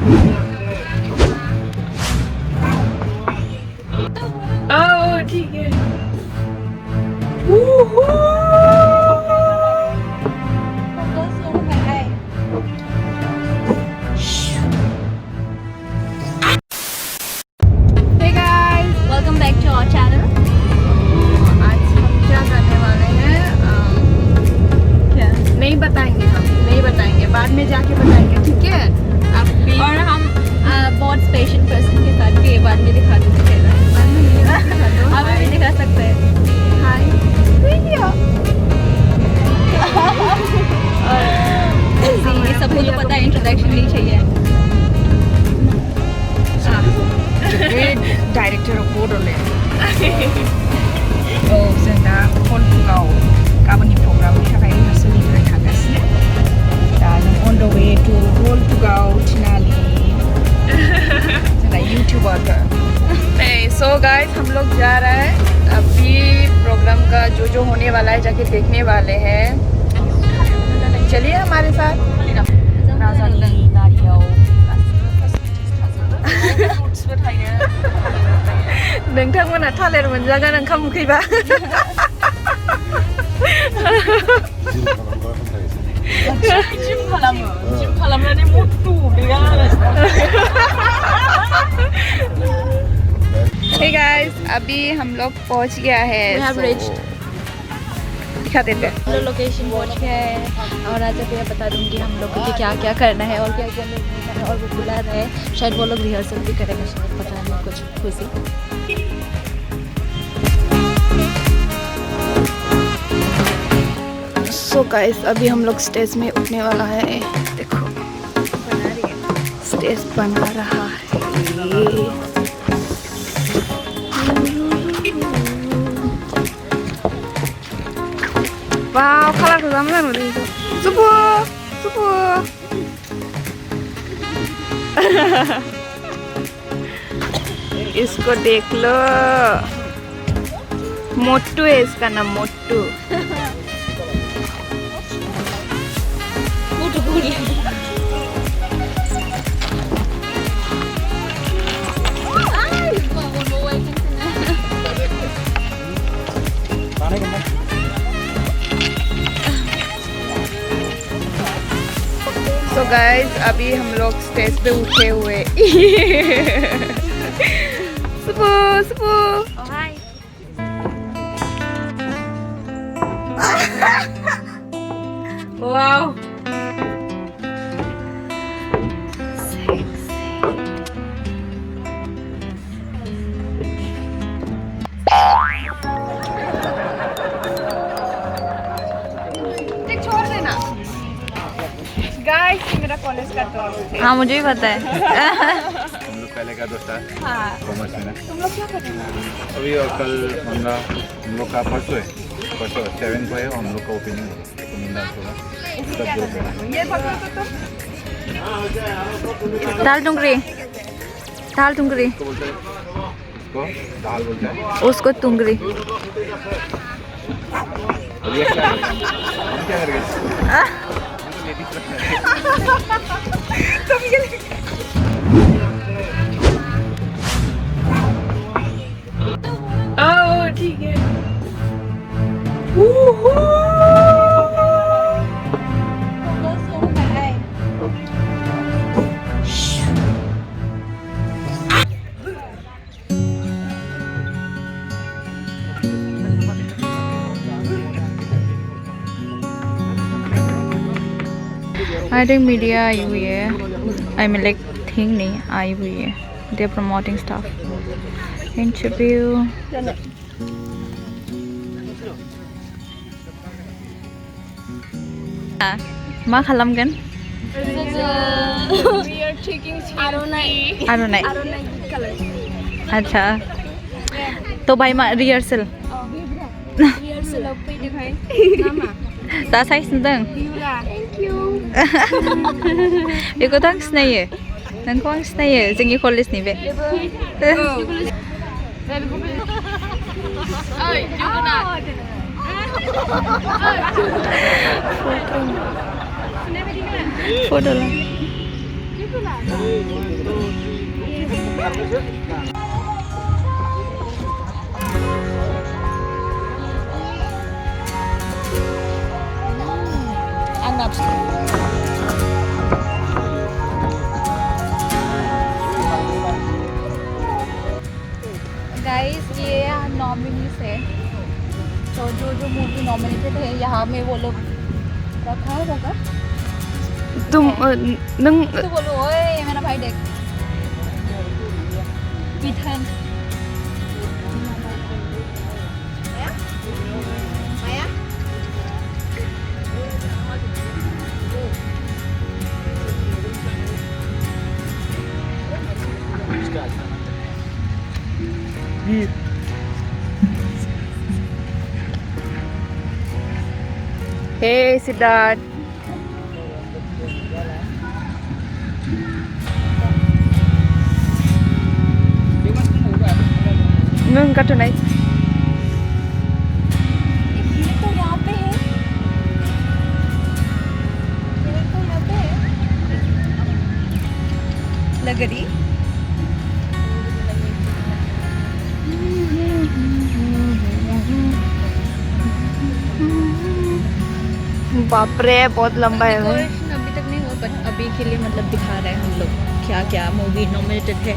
Oh, ठीक है. Hey guys, welcome back to our channel. आज हम क्या करने वाले हैं? क्या? नहीं बताएंगे हम, नहीं बताएंगे, बाद में जाके बताएंगे, ठीक है? अभी और हम बहुत स्पेशल पर्सन के साथ भी ये बाद में दिखा दूँगी चेहरा. अब भी दिखा सकते हैं. हाय वीडियो. ये सबको तो पता है, इंट्रोडक्शन नहीं चाहिए. Great director of Bodo. जों दा हलफुगाव गाबोननि प्रग्रामनि थाखाय रिहार्सेलनि थाखाय थांगासिनो. दा जों on the way to हलफुगाव थिनालि. जोंना यूट्यूबर. So guys, हम लोग जा रहे हैं. अभी प्रोग्राम का जो होने वाला है जाके देखने वाले हैं. चलिए हमारे साथ. नाजारी नारियाव नोंथांमोना थालिर मोनजागोन ओंखाम उखैबा. जिम खालामनानै मटु गैया. Hey guys, अभी हम लोग पहुंच गया है. We have reached. दिखा देते हैं. हम लोग लोकेशन पहुंच गए हैं और आज अभी बता दूंगी हम लोग को क्या क्या करना है और क्या क्या नहीं करना है. और वो बुला रहे हैं, शायद वो लोग रिहर्सल भी करेंगे, शायद पता नहीं कुछ खुशी. So guys, अभी हम लोग स्टेज में उठने वाला है. देखो स्टेज बना रहा है. वाव, कलर को जाम जानो दे. Super super. इसको देख लो, मोटू है इसका नाम, मोटू. So guys, अभी हम लोग स्टेज पे उठे हुए. Super super. हाय. वाव. छोड़ देना. गाइस, मेरा कॉलेज का दोस्त है. हाँ, मुझे भी पता है. हम लोग पहले का दोस्त है. हाँ. कॉमर्स में ना. तुम लोग क्या कर रहे हो? अभी और कल हम लोग का परसों है. परसों 7 को है. हम लोग का ओपनिंग होगा. ये पकड़ो तो. दाल टुंगरी. दाल टुंगरी. इसको बोलते हैं, इसको दाल बोलते हैं. उसको टुंगरी. अभी क्या कर रहे हैं? हम क्या कर रहे हैं? तुम ये ओह ठीक है. I think media आई हुई है. I mean like thing नहीं आई हुई है. They are promoting stuff. Interview. मा खालामगोन? We are taking आर'नाइ. अच्छा. तो भाई मा रिहर्सल. रिहर्सलाव फैदोंहाय. नामा? दा साइज नुदों. Thank you. बेखौथ' आं सिनायो. नोंखौ आं सिनायो, जोंनि कलेजनि बे. ओइ, जोगोनार. फोटो ला. गाइस ये नॉमिनीज है, तो जो जो मूवी नॉमिनेटेड है यहाँ में वो लोग रखा होगा। तुम नंग तो बोलो ओए ये मेरा भाई देख Ethan Hey Siddharth. Ngưng cả trường này. ये तो यहाँ पे है, ये तो यहाँ पे है लग रही। बाप रे बहुत लंबा है भाई। डेकोरेशन अभी तक नहीं हुआ, बट अभी के लिए मतलब दिखा रहे हैं हम लोग क्या क्या मूवी नॉमिनेटेड है।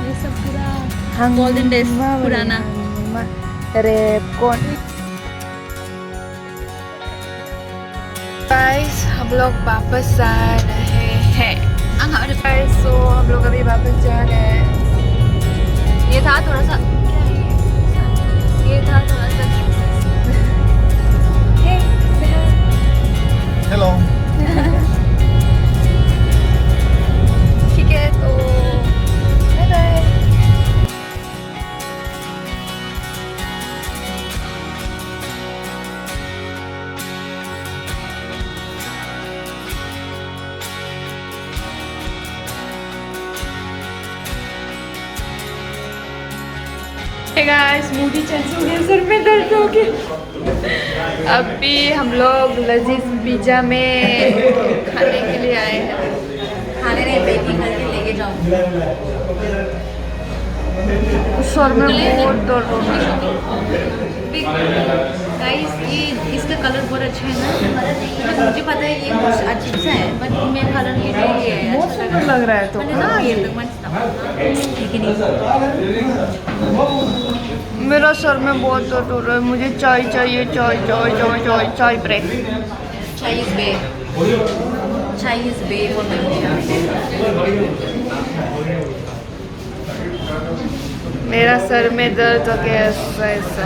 ये सब पूरा गोल्डन डेज पुराना। अरे कौन गाइस हम लोग वापस आ रहे हैं। गाइस तो हम लोग अभी वापस जा रहे हैं। ये था थोड़ा सा, ये था थोड़ा सा हेलो। ठीक है तो बाय बाय। Hey guys, मूडी चेंज हो गया, सर में दर्द हो गया। अभी हम लोग लजीज पिज्जा में खाने के लिए आए हैं। खाने नहीं बेकिंग करके लेके जाओ। सर में बहुत दर्द हो रहा गाइस ये इसका कलर बहुत अच्छा है ना, मुझे पता है ये बहुत अजीब सा है, बट मेरे कलर के लिए ये है बहुत अच्छा सुंदर लग रहा है। तो मैंने ना ये तक मत ठीक है नहीं। मेरा सर में बहुत दर्द हो रहा है, मुझे चाय चाहिए, चाय चाय चाय चाय चाय ब्रेक। चाइनीज बे, चाइनीज बे मेरा सर में दर्द हो गया ऐसा ऐसा।